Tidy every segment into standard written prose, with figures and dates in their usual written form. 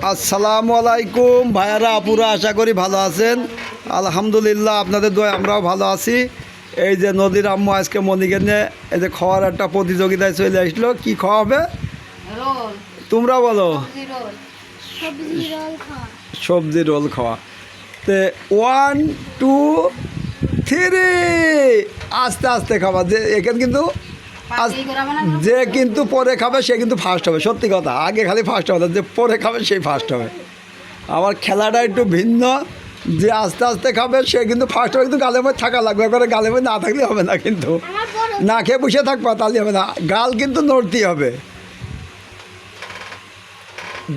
আসসালামু আলাইকুম ভাইয়ারা আপুরা, আশা করি ভালো আছেন। আলহামদুলিল্লাহ, আপনাদের দোয়ায় আমরাও ভালো আছি। এই যে নদীর আম্মু আজকে মনিকে নিয়ে এই যে খাওয়ার একটা প্রতিযোগিতায় চলে আসলো। কি খাওয়াবে রোল, তোমরা বলো? সবজি রোল। সবজি রোল খাওয়া। তে 1 2 3 আস্তে আস্তে খাওয়া। যে এখানে কিন্তু পাতি করে বানাবো। যে কিন্তু পরে খাবে সে কিন্তু ফার্স্ট হবে। সত্যি কথা, আগে খালি ফার্স্ট হবে না, যে পরে খাবে সেই ফার্স্ট হবে। আমার খেলাটা একটু ভিন্ন, যে আস্তে আস্তে খাবে সে কিন্তু ফার্স্ট হবে, কিন্তু গালের মধ্যে থাকা লাগবে। করে গালের মধ্যে না থাকলে হবে না, কিন্তু না খেয়ে বসে থাকবা তাহলে হবে না, গাল কিন্তু নড়তেই হবে।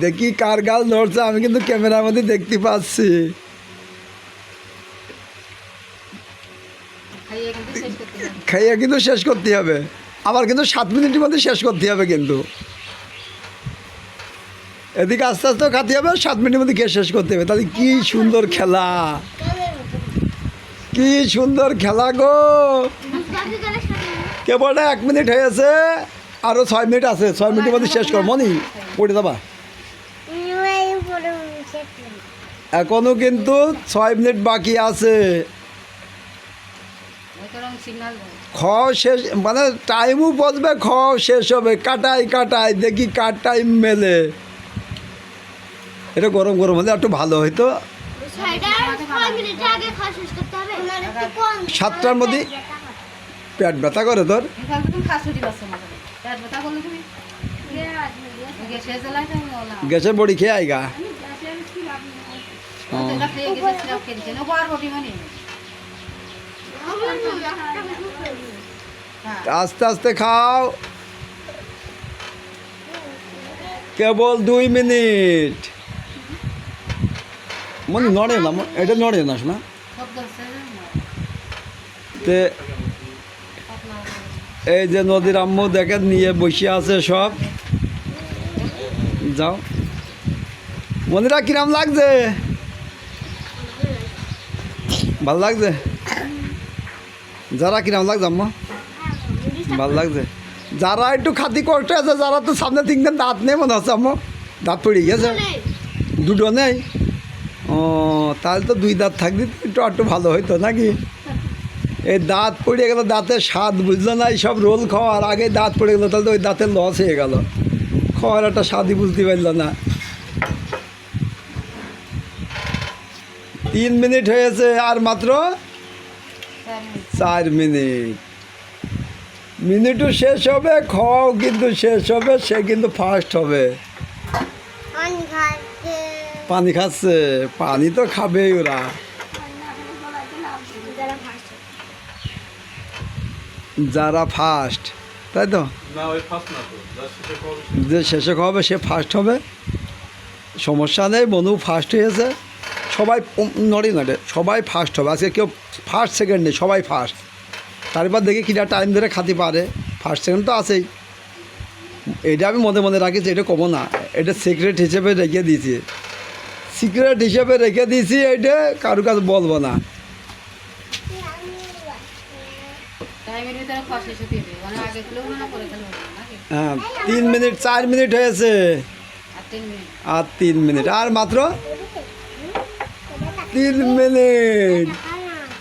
দেখি কার গাল নড়ছে, আমি কিন্তু ক্যামেরার মধ্যে দেখতে পাচ্ছি। খাইয়ে কিন্তু শেষ করতে হবে, আবার কিন্তু 7 মিনিটের মধ্যে শেষ করতে হবে। কিন্তু এদিকে আস্তে আস্তে খাতে হবে, 7 মিনিটের মধ্যে খেয়ে শেষ করতে হবে। তাহলে কি সুন্দর খেলা, কি সুন্দর খেলা গো। কেবল 1 মিনিট হয়েছে, আরও 6 মিনিট আছে। 6 মিনিটের মধ্যে শেষ কর। মনি পড়ে যাবা, এখনো কিন্তু 6 মিনিট বাকি আছে। খাওয়া শেষ মানে টাইমও বসবে, খাওয়া শেষ হবে। কাটাই কাটাই দেখি কার টাইম মেলে। এটা গরম গরম হলে একটু ভালো হইতো। 7টার মধ্যে পেট ব্যথা করে তোর? গ্যাসে বড়ি খেয়ে আইগা। আস্তে আস্তে খাও, কেবল 2 মিনিট। মনে নড়ে না, এটা নড়ে না শোনা। তে এই যে নদীর আম্মু দেখেন নিয়ে বসে আছে সব। যাও মনিরা, কিরাম লাগছে? ভাল লাগছে? যারা কিরাম লাগছে আম্মা? ভাল লাগছে। যারা একটু খাতি কষ্ট আছে, যারা তো সামনে 3 দাঁত নেই মনে হচ্ছে আম্মা, দাঁত পড়ে গেছে। 2টো নেই? ও, তাহলে তো 2 দাঁত থাকলে একটু একটু ভালো হইতো নাকি? এই দাঁত পড়ে গেল, দাঁতের স্বাদ বুঝলো না। এই সব রোল খাওয়ার আগে দাঁত পড়ে গেলো, তাহলে তো ওই দাঁতের লস হয়ে গেল। খাওয়ার একটা স্বাদই বুঝতে পারল না। 3 মিনিট হয়েছে, আর মাত্র 4 মিনিট। মিনিটও শেষ হবে, খাওয়াও কিন্তু শেষ হবে। সে কিন্তু ফার্স্ট হবে। পানি খাচ্ছে, পানি তো খাবেই ওরা। যারা ফার্স্ট, তাই তো? যে শেষে খাওয়াবে সে ফার্স্ট হবে। সমস্যা নেই, মনু ফার্স্ট হয়েছে। সবাই নড়ে নড়ে, সবাই ফার্স্ট হবে আজকে। কেউ ফার্স্ট সেকেন্ড নেই, সবাই ফার্স্ট। তারপর দেখি কিনা টাইম ধরে খাতে পারে। ফার্স্ট সেকেন্ড তো আছেই। এটা আমি মনে মনে রাখি যে এটা কমো না, এটা সিক্রেট হিসেবে রেখে দিয়েছি। সিক্রেট হিসেবে রেখে দিয়েছি, এইটা কারো কাছে বলবো না। হ্যাঁ, 3 মিনিট, 4 মিনিট হয়েছে, আর 3 মিনিট, আর মাত্র 3 মিনিট।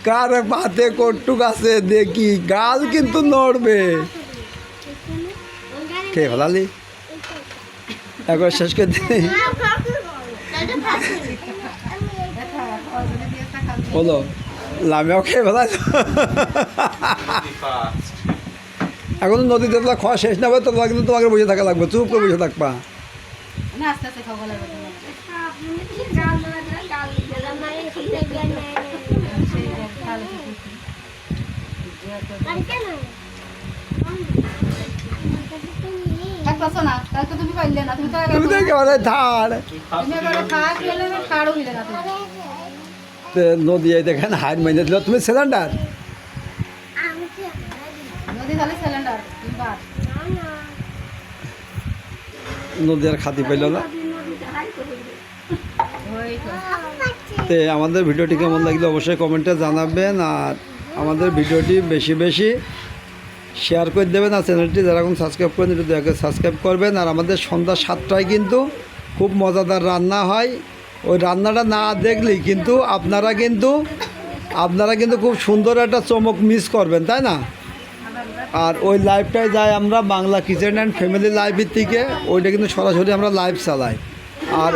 কার হাতে কটুক আছে দেখি, গাল কিন্তু নড়বে। কে ভালালি একবার শেষ করে দিই বলো। লামিয়াও খেয়ে ফেলা। এখন নদীতে তোলা খাওয়া শেষ না হবে, তোলা কিন্তু তোমাকে বসে থাকা লাগবে, চুপ করে বসে থাকবা। তুমি তো একেবারে ধার। নদী এই দেখেন হাইট মাইনে দিল। তুমি সিলিন্ডার নদী আর খাতি পাইল না। তো আমাদের ভিডিওটি কেমন লাগলো অবশ্যই কমেন্টে জানাবেন। আর আমাদের ভিডিওটি বেশি বেশি শেয়ার করে দেবেন। আর চ্যানেলটি যারা এখন সাবস্ক্রাইব করেন একটু দয়া করে সাবস্ক্রাইব করবেন। আর আমাদের সন্ধ্যা 7টায় কিন্তু খুব মজাদার রান্না হয়। ওই রান্নাটা না দেখলেই কিন্তু আপনারা কিন্তু খুব সুন্দর একটা চমক মিস করবেন, তাই না? আর ওই লাইভটায় যাই আমরা বাংলা কিচেন অ্যান্ড ফ্যামিলি লাইভের থেকে, ওইটা কিন্তু সরাসরি আমরা লাইভ চালাই। আর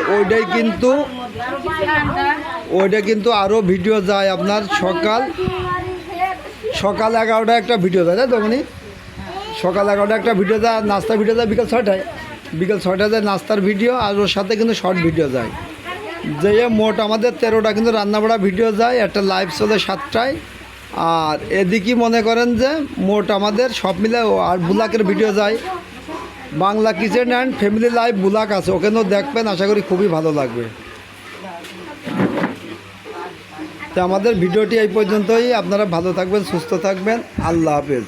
ওইটা কিন্তু আরও ভিডিও যায় আপনার সকাল 11টায় একটা ভিডিও যায়, তাই তো উনি সকাল 11টায় একটা ভিডিও যায়, নাস্তার ভিডিও যায় বিকেল 6টায় যায় নাস্তার ভিডিও, আর ওর সাথে কিন্তু শর্ট ভিডিও যায়। যে মোট আমাদের 13টা কিন্তু রান্নাবাড়া ভিডিও যায়, একটা লাইভ চলে 7টায়। আর এদিকে মনে করেন যে মোট আমাদের সব মিলে আর ব্লগের ভিডিও যায়, Bangla kitchen and family live blog আছে, ওখানেও দেখবেন, আশা করি খুবই ভালো লাগবে। তো আমাদের ভিডিওটি এই পর্যন্তই। আপনারা ভালো থাকবেন, সুস্থ থাকবেন, আল্লাহ হাফেজ।